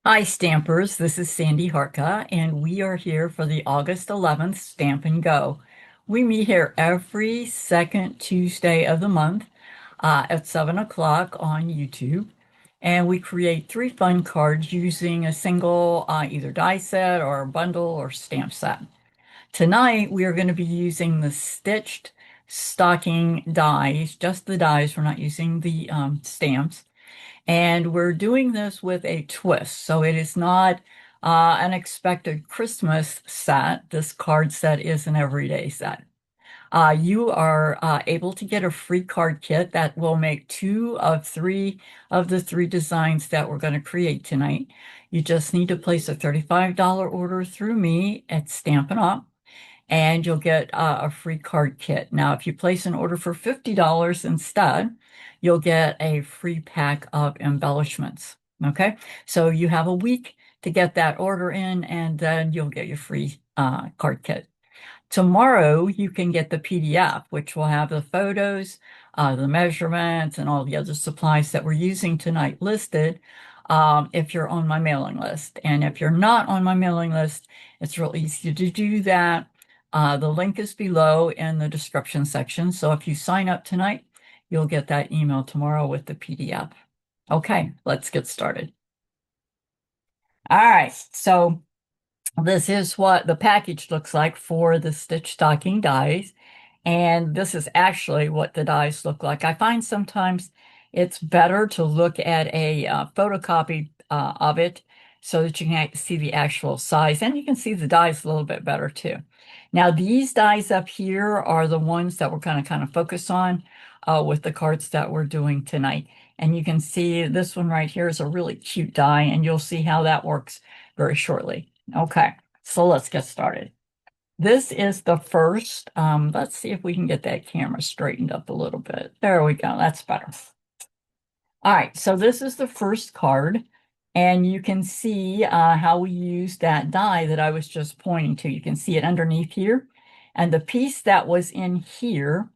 Hi, Stampers. This is Sandy Harka, and we are here for the August 11th Stamp and Go. We meet here every second Tuesday of the month at 7 o'clock on YouTube, and we create three fun cards using a single either die set or bundle or stamp set. Tonight, we are going to be using the stitched stocking dies, just the dies. We're not using the stamps. And we're doing this with a twist. So it is not an expected Christmas set. This card set is an everyday set. You are able to get a free card kit that will make two of three of the three designs that we're going to create tonight. You just need to place a $35 order through me at Stampin' Up! And you'll get a free card kit. Now, if you place an order for $50 instead, you'll get a free pack of embellishments. Okay, so you have a week to get that order in, and then you'll get your free card kit. Tomorrow, you can get the PDF, which will have the photos, the measurements, and all the other supplies that we're using tonight listed if you're on my mailing list. And if you're not on my mailing list, it's real easy to do that. The link is below in the description section. So if you sign up tonight, you'll get that email tomorrow with the PDF. Okay, let's get started. All right, so this is what the package looks like for the stitch stocking dies. And this is actually what the dies look like. I find sometimes it's better to look at a photocopy of it so that you can see the actual size, and you can see the dies a little bit better too. Now, these dies up here are the ones that we're going to kind of focus on with the cards that we're doing tonight. And you can see this one right here is a really cute die, and you'll see how that works very shortly. Okay, so let's get started. This is the first. Let's see if we can get that camera straightened up a little bit. There we go. That's better. All right, so this is the first card, and you can see how we use that die that I was just pointing to. You can see it underneath here, and the piece that was in here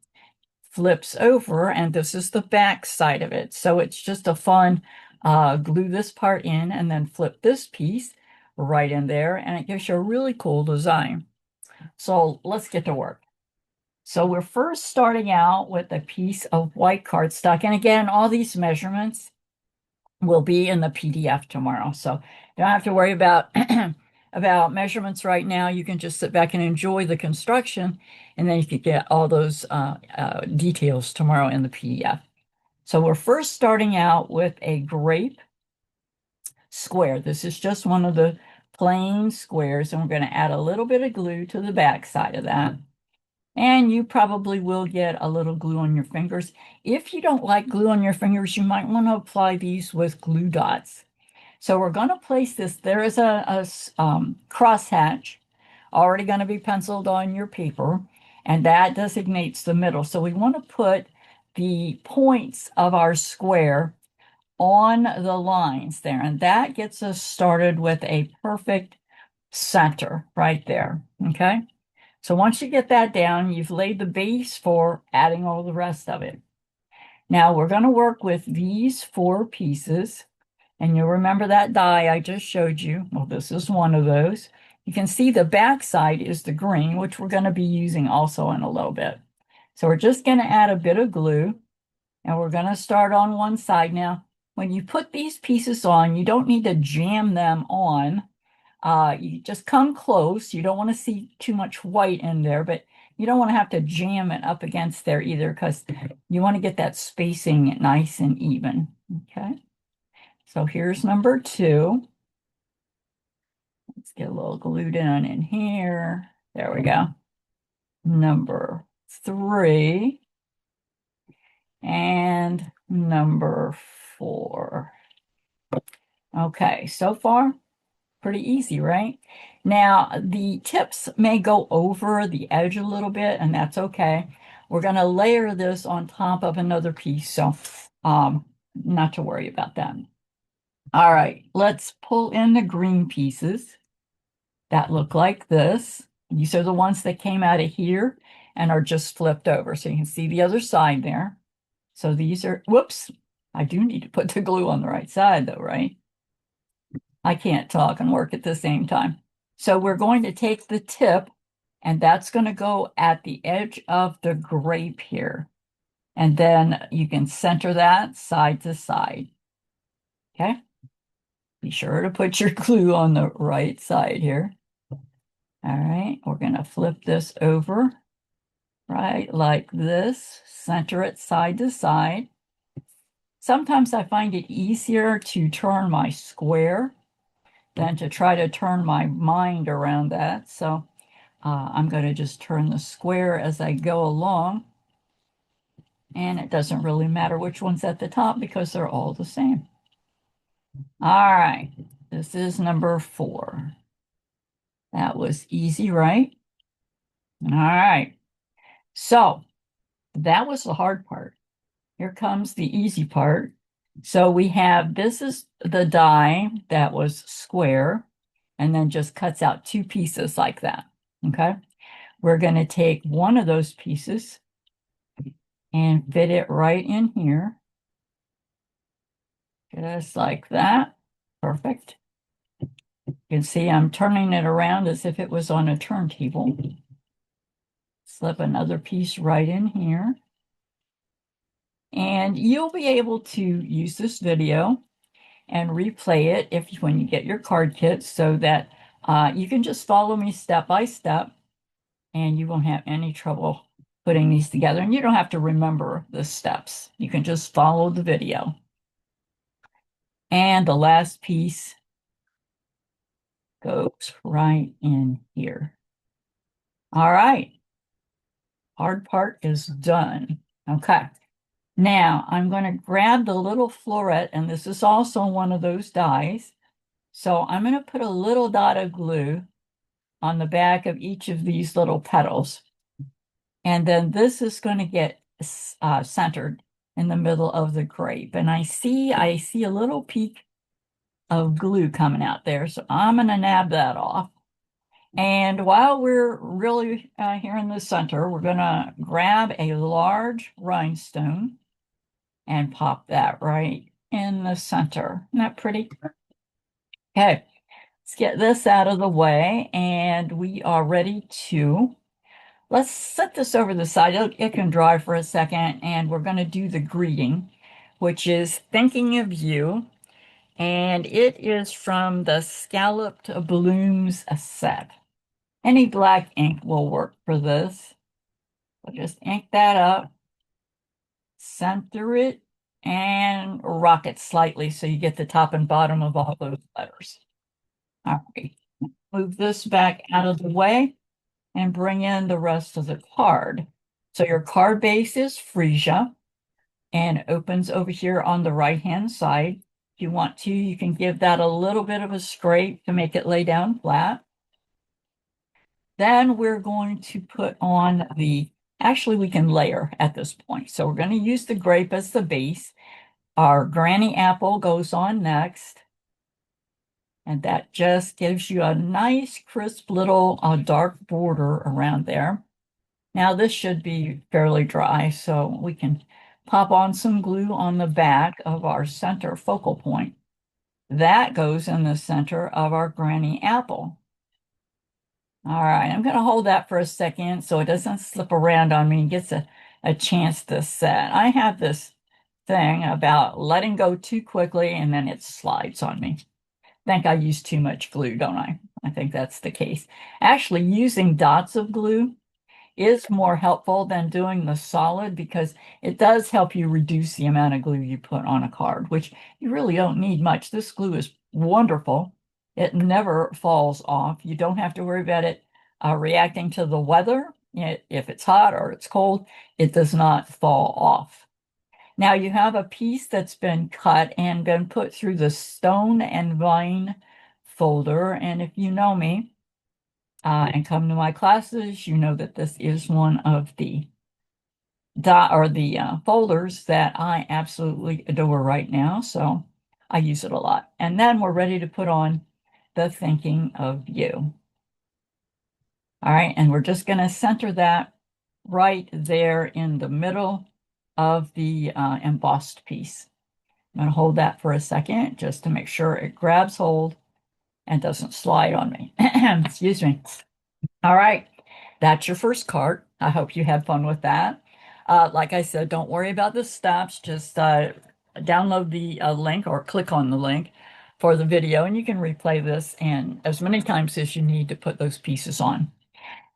flips over, and this is the back side of it. So it's just a fun glue this part in and then flip this piece right in there, and it gives you a really cool design. So let's get to work. So we're first starting out with a piece of white cardstock. And again, all these measurements will be in the PDF tomorrow. So you don't have to worry about about measurements right now. You can just sit back and enjoy the construction, and then you can get all those details tomorrow in the PDF. So we're first starting out with a grape square. This is just one of the plain squares, and we're going to add a little bit of glue to the back side of that. And you probably will get a little glue on your fingers. If you don't like glue on your fingers, you might want to apply these with glue dots. So we're going to place this. There is a crosshatch already going to be penciled on your paper, and that designates the middle. So we want to put the points of our square on the lines there, and that gets us started with a perfect center right there. Okay. So once you get that down, you've laid the base for adding all the rest of it. Now we're going to work with these four pieces, and you'll remember that die I just showed you. Well, this is one of those. You can see the back side is the green, which we're going to be using also in a little bit. So we're just going to add a bit of glue, and we're going to start on one side. Now, when you put these pieces on, you don't need to jam them on. You just come close. You don't want to see too much white in there, but you don't want to have to jam it up against there either, because you want to get that spacing nice and even. Okay, so here's number two. Let's get a little glued in here. There we go. Number three and number four. Okay, so far pretty easy, right? Now, the tips may go over the edge a little bit, and that's okay. We're going to layer this on top of another piece, so not to worry about that. All right, let's pull in the green pieces that look like this. These are the ones that came out of here and are just flipped over, so you can see the other side there. So these are, whoops, I do need to put the glue on the right side though, right? I can't talk and work at the same time. So we're going to take the tip, and that's going to go at the edge of the grape here. And then you can center that side to side. Okay. Be sure to put your glue on the right side here. All right. We're going to flip this over right like this, center it side to side. Sometimes I find it easier to turn my square than to try to turn my mind around that. So I'm going to just turn the square as I go along. And it doesn't really matter which one's at the top because they're all the same. All right, this is number 4. That was easy, right? All right, so that was the hard part. Here comes the easy part. So we have, this is the die that was square and then just cuts out 2 pieces like that, okay? We're going to take one of those pieces and fit it right in here, just like that. Perfect. You can see I'm turning it around as if it was on a turntable. Slip another piece right in here. And you'll be able to use this video and replay it when you get your card kit so that you can just follow me step by step and you won't have any trouble putting these together. And you don't have to remember the steps. You can just follow the video. And the last piece goes right in here. All right. Hard part is done. Okay. Now I'm going to grab the little floret, and this is also one of those dies. So I'm going to put a little dot of glue on the back of each of these little petals. And then this is going to get centered in the middle of the grape. And I see a little peak of glue coming out there. So I'm going to nab that off. And while we're really here in the center, we're going to grab a large rhinestone and pop that right in the center. Isn't that pretty? Okay, let's get this out of the way, and we are ready to, let's set this over the side. It can dry for a second, and we're going to do the greeting, which is thinking of you. And it is from the Scalloped Blooms set. Any black ink will work for this. So just ink that up, center it, and rock it slightly so you get the top and bottom of all those letters. All right, move this back out of the way and bring in the rest of the card. So your card base is freesia and opens over here on the right-hand side. If you want to, you can give that a little bit of a scrape to make it lay down flat. Then we're going to put on actually we can layer at this point. So we're going to use the grape as the base. Our granny apple goes on next. And that just gives you a nice crisp little dark border around there. Now this should be fairly dry, so we can pop on some glue on the back of our center focal point. That goes in the center of our granny apple. All right, I'm going to hold that for a second so it doesn't slip around on me and gets a chance to set. I have this thing about letting go too quickly and then it slides on me. I think I use too much glue, don't I? I think that's the case. Actually, using dots of glue is more helpful than doing the solid because it does help you reduce the amount of glue you put on a card, which you really don't need much. This glue is wonderful. It never falls off. You don't have to worry about it reacting to the weather. If it's hot or it's cold, it does not fall off. Now you have a piece that's been cut and been put through the stone and vine folder. And if you know me and come to my classes, you know that this is one of the folders that I absolutely adore right now. So I use it a lot. And then we're ready to put on the thinking of you. All right, and we're just going to center that right there in the middle of the embossed piece. I'm going to hold that for a second just to make sure it grabs hold and doesn't slide on me. Excuse me. All right, that's your first card. I hope you had fun with that. Like I said, don't worry about the steps. Just download the link or click on the link for the video, and you can replay this and as many times as you need to put those pieces on.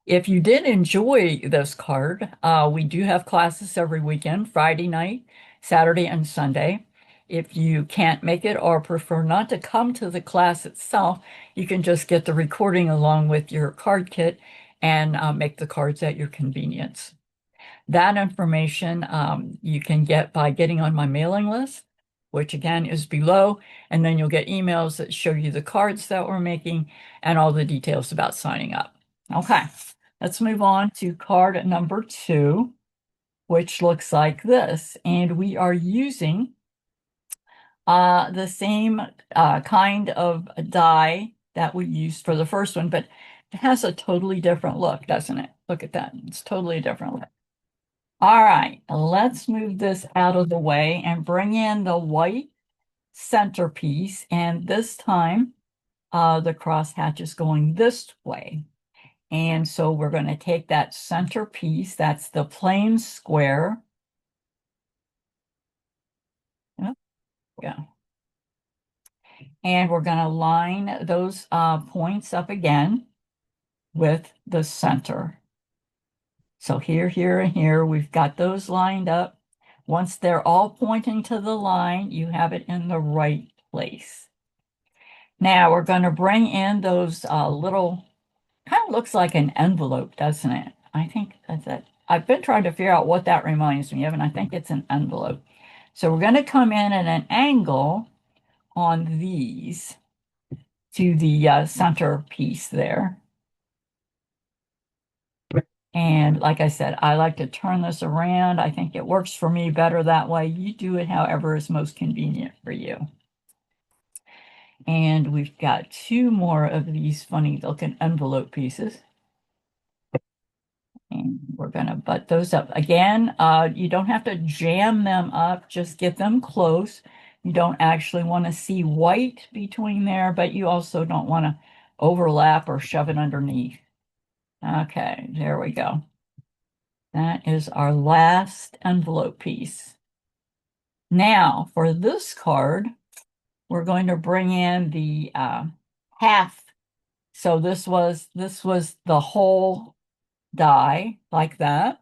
If you did enjoy this card, we do have classes every weekend, Friday night, Saturday, and Sunday. If you can't make it or prefer not to come to the class itself, you can just get the recording along with your card kit and make the cards at your convenience. That information you can get by getting on my mailing list, which again is below, and then you'll get emails that show you the cards that we're making and all the details about signing up. Okay, let's move on to card number 2, which looks like this. And we are using the same kind of die that we used for the first one, but it has a totally different look, doesn't it? Look at that. It's totally different look. All right, let's move this out of the way and bring in the white centerpiece. And this time, the crosshatch is going this way. And so we're going to take that centerpiece, that's the plain square. Oh, yeah. And we're going to line those points up again with the center. So here, here, and here, we've got those lined up. Once they're all pointing to the line, you have it in the right place. Now we're going to bring in those little, kind of looks like an envelope, doesn't it? I think that's it. I've been trying to figure out what that reminds me of, and I think it's an envelope. So we're going to come in at an angle on these to the center piece there. And like I said, I like to turn this around. I think it works for me better that way. You do it however is most convenient for you. And we've got 2 more of these funny looking envelope pieces. And we're going to butt those up. Again, you don't have to jam them up, just get them close. You don't actually want to see white between there, but you also don't want to overlap or shove it underneath. Okay, there we go. That is our last envelope piece. Now, for this card, we're going to bring in the half. So this was the whole die like that.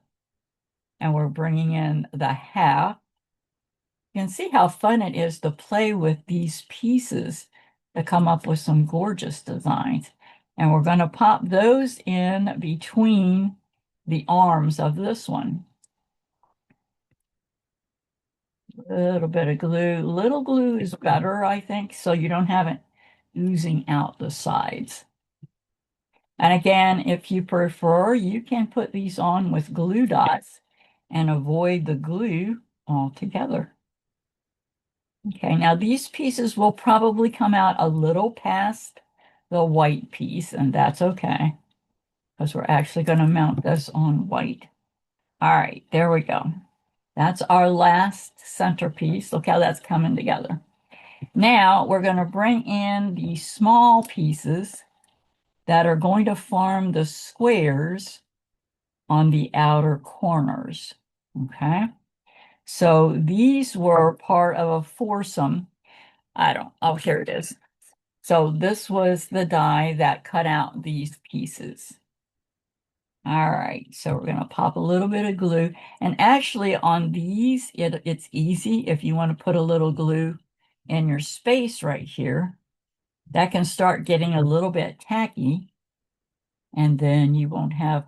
And we're bringing in the half. You can see how fun it is to play with these pieces to come up with some gorgeous designs. And we're going to pop those in between the arms of this one. A little bit of glue. Little glue is better, I think, so you don't have it oozing out the sides. And again, if you prefer, you can put these on with glue dots and avoid the glue altogether. Okay, now these pieces will probably come out a little past the white piece, and that's okay, because we're actually going to mount this on white. All right, there we go. That's our last centerpiece. Look how that's coming together. Now we're going to bring in the small pieces that are going to form the squares on the outer corners. Okay, so these were part of a foursome. Oh, here it is. So this was the die that cut out these pieces. All right, so we're going to pop a little bit of glue. And actually on these, it's easy if you want to put a little glue in your space right here. That can start getting a little bit tacky, and then you won't have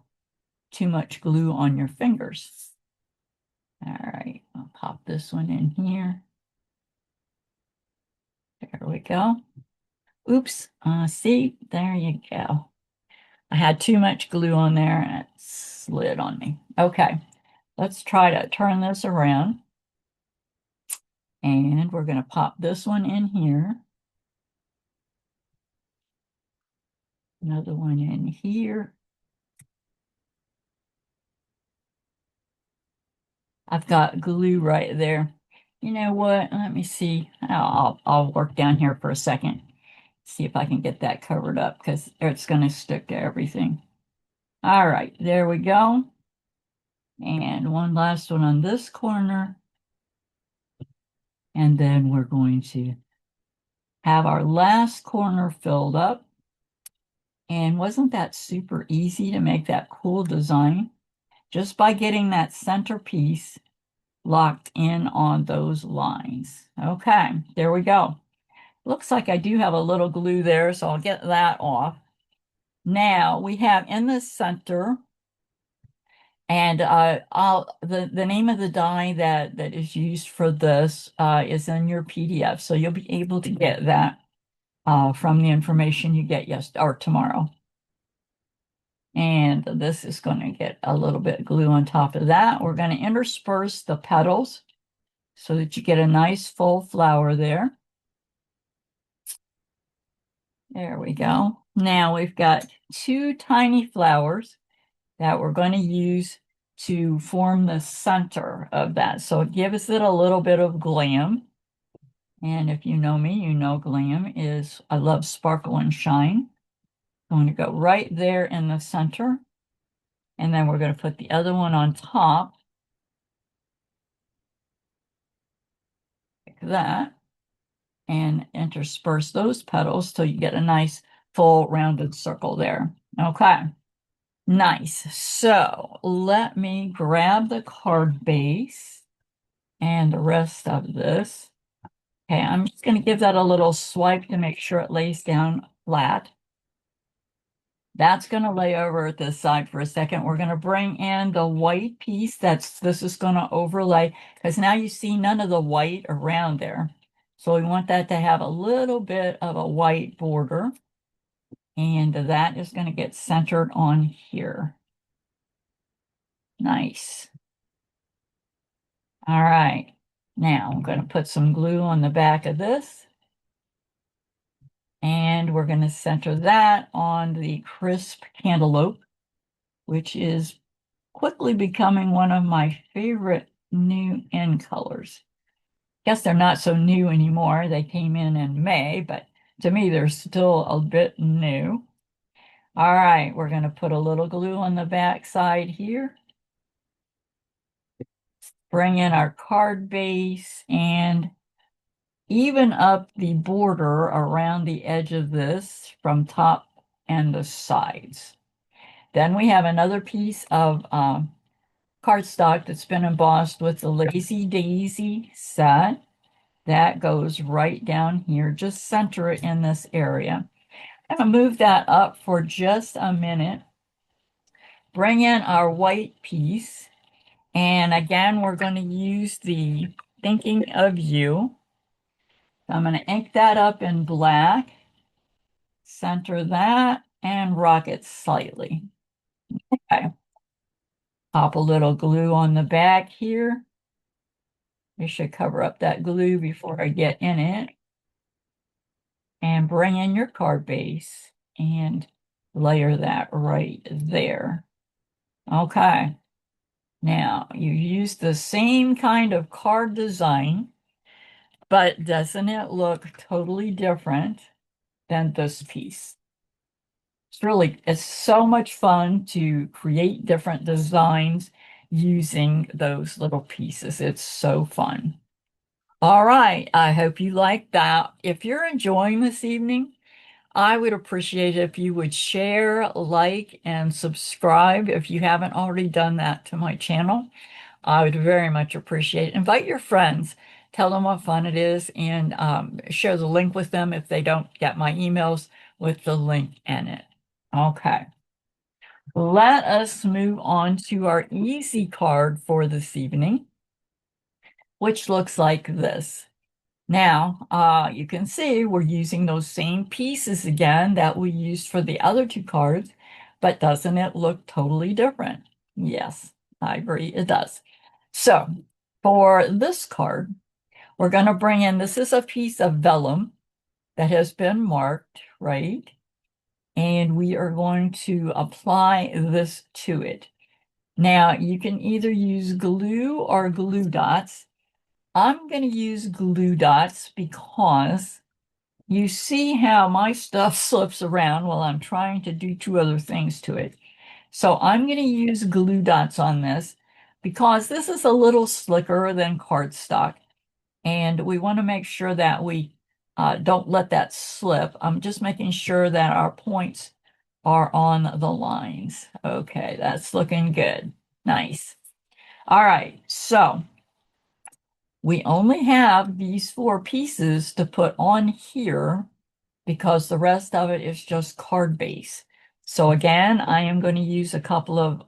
too much glue on your fingers. All right, I'll pop this one in here. There we go. Oops, see, there you go. I had too much glue on there and it slid on me. Okay, let's try to turn this around. And we're going to pop this one in here. Another one in here. I've got glue right there. You know what? Let me see. I'll work down here for a second. See if I can get that covered up because it's going to stick to everything. All right, there we go. And one last one on this corner. And then we're going to have our last corner filled up. And wasn't that super easy to make that cool design? Just by getting that center piece locked in on those lines. Okay, there we go. Looks like I do have a little glue there, so I'll get that off. Now we have in the center, and the name of the die that is used for this is in your PDF, so you'll be able to get that from the information you get or tomorrow. And this is going to get a little bit glue on top of that. We're going to intersperse the petals so that you get a nice full flower there. There we go. Now we've got two tiny flowers that we're going to use to form the center of that. So it gives it a little bit of glam. And if you know me, you know glam is, I love sparkle and shine. I'm going to go right there in the center. And then we're going to put the other one on top, like that, and intersperse those petals till you get a nice full rounded circle there. Okay, nice. So let me grab the card base and the rest of this. Okay, I'm just going to give that a little swipe to make sure it lays down flat. That's going to lay over at this side for a second. We're going to bring in the white piece this is going to overlay because now you see none of the white around there. So we want that to have a little bit of a white border. And that is going to get centered on here. Nice. All right. Now I'm going to put some glue on the back of this. And we're going to center that on the crisp cantaloupe, which is quickly becoming one of my favorite new in colors. Guess they're not so new anymore. They came in May, but to me, they're still a bit new. All right, we're going to put a little glue on the back side here. Bring in our card base and even up the border around the edge of this from top and the sides. Then we have another piece of cardstock that's been embossed with the Lazy Daisy set. That goes right down here. Just center it in this area. I'm going to move that up for just a minute. Bring in our white piece. And again, we're going to use the Thinking of You. So I'm going to ink that up in black. Center that and rock it slightly. Okay. Pop a little glue on the back here. I should cover up that glue before I get in it. And bring in your card base and layer that right there. Okay. Now, you use the same kind of card design, but doesn't it look totally different than this piece? It's so much fun to create different designs using those little pieces. It's so fun. All right, I hope you like that. If you're enjoying this evening, I would appreciate it if you would share, like, and subscribe if you haven't already done that to my channel. I would very much appreciate it. Invite your friends, tell them what fun it is, and share the link with them if they don't get my emails with the link in it. Okay. Let us move on to our easy card for this evening, which looks like this. Now, you can see we're using those same pieces again that we used for the other two cards, but doesn't it look totally different? Yes, I agree, it does. So, for this card, we're going to bring in, this is a piece of vellum that has been marked, right? And we are going to apply this to it. Now, you can either use glue or glue dots. I'm going to use glue dots because you see how my stuff slips around while I'm trying to do two other things to it. So I'm going to use glue dots on this because this is a little slicker than cardstock. And we want to make sure that we don't let that slip. I'm just making sure that our points are on the lines. Okay, that's looking good. Nice. All right, so we only have these four pieces to put on here because the rest of it is just card base. So again, I am going to use a couple of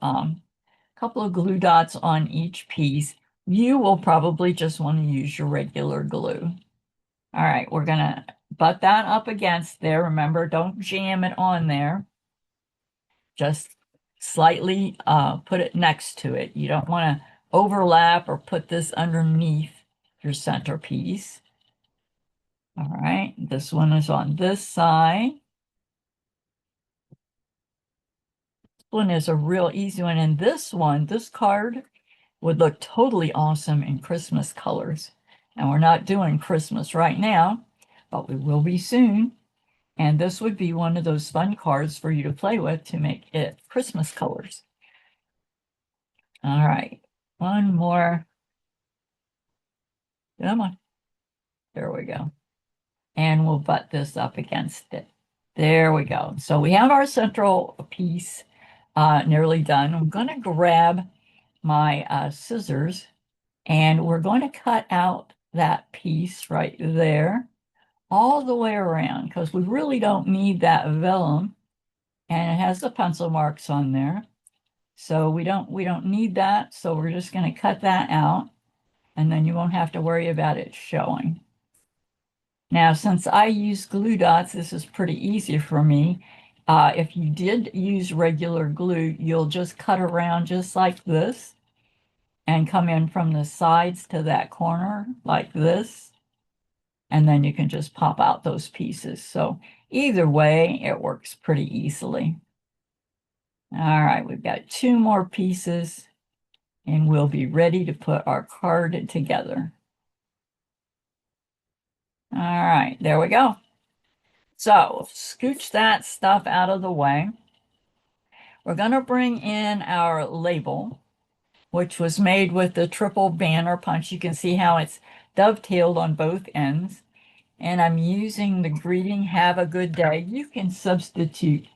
glue dots on each piece. You will probably just want to use your regular glue. All right, we're gonna butt that up against there. Remember, don't jam it on there. Just slightly put it next to it. You don't want to overlap or put this underneath your centerpiece. All right, this one is on this side. This one is a real easy one. And this one, this card would look totally awesome in Christmas colors. And we're not doing Christmas right now, but we will be soon. And this would be one of those fun cards for you to play with to make it Christmas colors. All right, one more. Come on. There we go. And we'll butt this up against it. There we go. So we have our central piece nearly done. I'm going to grab my scissors and we're going to cut out that piece right there all the way around because we really don't need that vellum, and it has the pencil marks on there. So we don't need that. So we're just going to cut that out and then you won't have to worry about it showing. Now, since I use glue dots, this is pretty easy for me. If you did use regular glue, you'll just cut around just like this and come in from the sides to that corner like this. And then you can just pop out those pieces. So either way, it works pretty easily. All right, we've got two more pieces and we'll be ready to put our card together. All right, there we go. So scooch that stuff out of the way. We're going to bring in our label, which was made with the triple banner punch. You can see how it's dovetailed on both ends. And I'm using the greeting, "Have a good day." You can substitute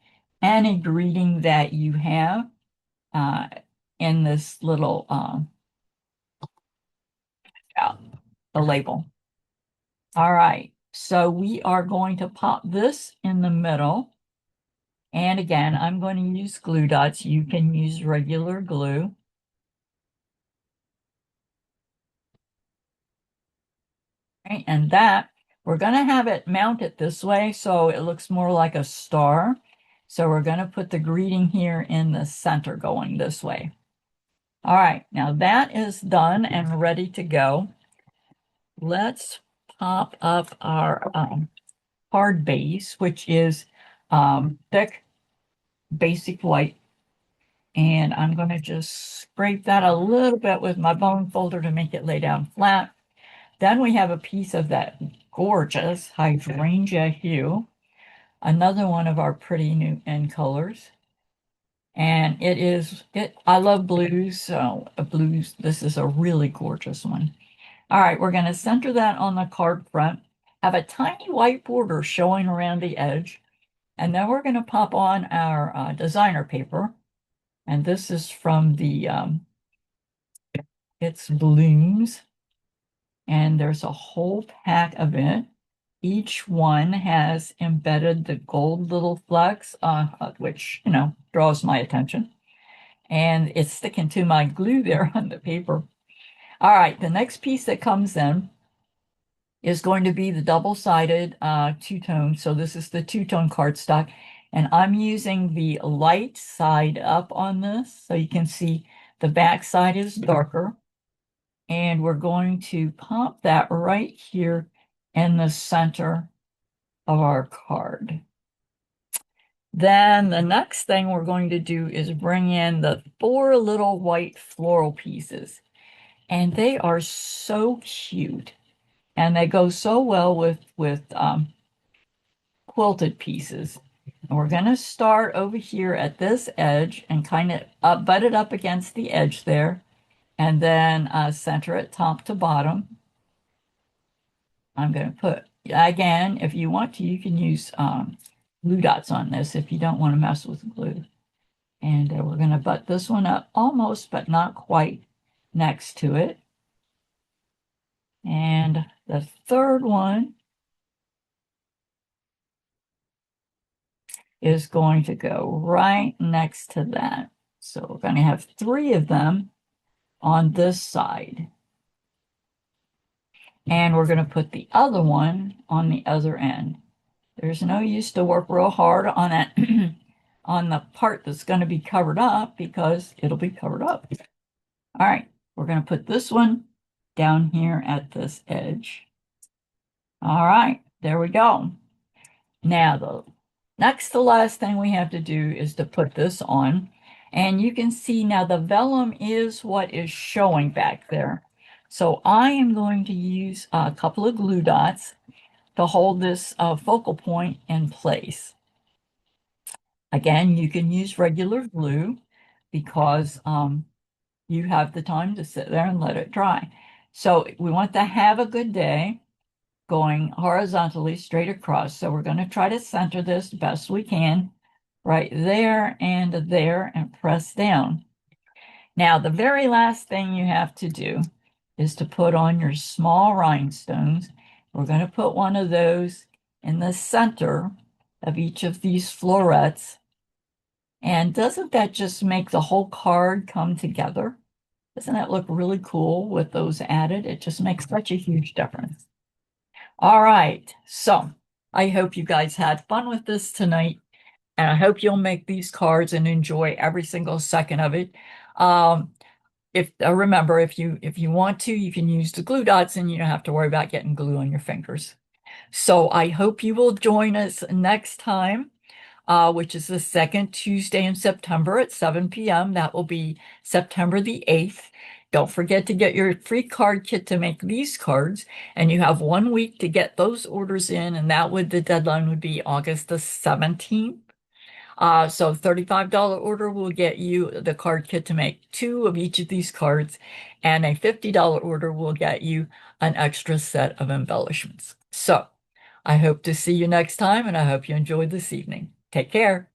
any greeting that you have uh, in this little the label. All right, so we are going to pop this in the middle. And again, I'm going to use glue dots. You can use regular glue. Right, and that, we're going to have it mounted this way so it looks more like a star. So we're going to put the greeting here in the center going this way. All right, now that is done and ready to go. Let's pop up our hard base, which is thick, basic white. And I'm going to just scrape that a little bit with my bone folder to make it lay down flat. Then we have a piece of that gorgeous hydrangea hue, another one of our pretty new end colors. And I love blues, so blues, this is a really gorgeous one. All right, we're going to center that on the card front, have a tiny white border showing around the edge, and then we're going to pop on our designer paper. And this is from the, it's Blooms, and there's a whole pack of it. Each one has embedded the gold little flecks, which, draws my attention. And it's sticking to my glue there on the paper. All right, the next piece that comes in is going to be the double-sided two-tone. So this is the two-tone cardstock. And I'm using the light side up on this. So you can see the back side is darker. And we're going to pop that right here in the center of our card. Then the next thing we're going to do is bring in the four little white floral pieces. And they are so cute. And they go so well with quilted pieces. And we're going to start over here at this edge and kind of butt it up against the edge there, and then center it top to bottom. I'm going to put, again, if you want to, you can use glue dots on this if you don't want to mess with glue. And we're going to butt this one up almost, but not quite next to it. And the third one is going to go right next to that. So we're going to have three of them on this side. And we're going to put the other one on the other end. There's no use to work real hard on that on the part that's going to be covered up because it'll be covered up. All right, we're going to put this one down here at this edge. All right, there we go. Now, the next to last thing we have to do is to put this on. And you can see now the vellum is what is showing back there. So I am going to use a couple of glue dots to hold this focal point in place. Again, you can use regular glue because you have the time to sit there and let it dry. So we want to have a good day going horizontally straight across. So we're going to try to center this best we can right there and press down. Now, the very last thing you have to do is to put on your small rhinestones. We're going to put one of those in the center of each of these florets. And doesn't that just make the whole card come together? Doesn't that look really cool with those added? It just makes such a huge difference. All right, so I hope you guys had fun with this tonight, and I hope you'll make these cards and enjoy every single second of it. If remember, if you want to, you can use the glue dots, and you don't have to worry about getting glue on your fingers. So I hope you will join us next time, which is the second Tuesday in September at 7 p.m. That will be September the 8th. Don't forget to get your free card kit to make these cards, and you have 1 week to get those orders in, and the deadline would be August the 17th. So $35 order will get you the card kit to make two of each of these cards, and a $50 order will get you an extra set of embellishments. So I hope to see you next time, and I hope you enjoyed this evening. Take care.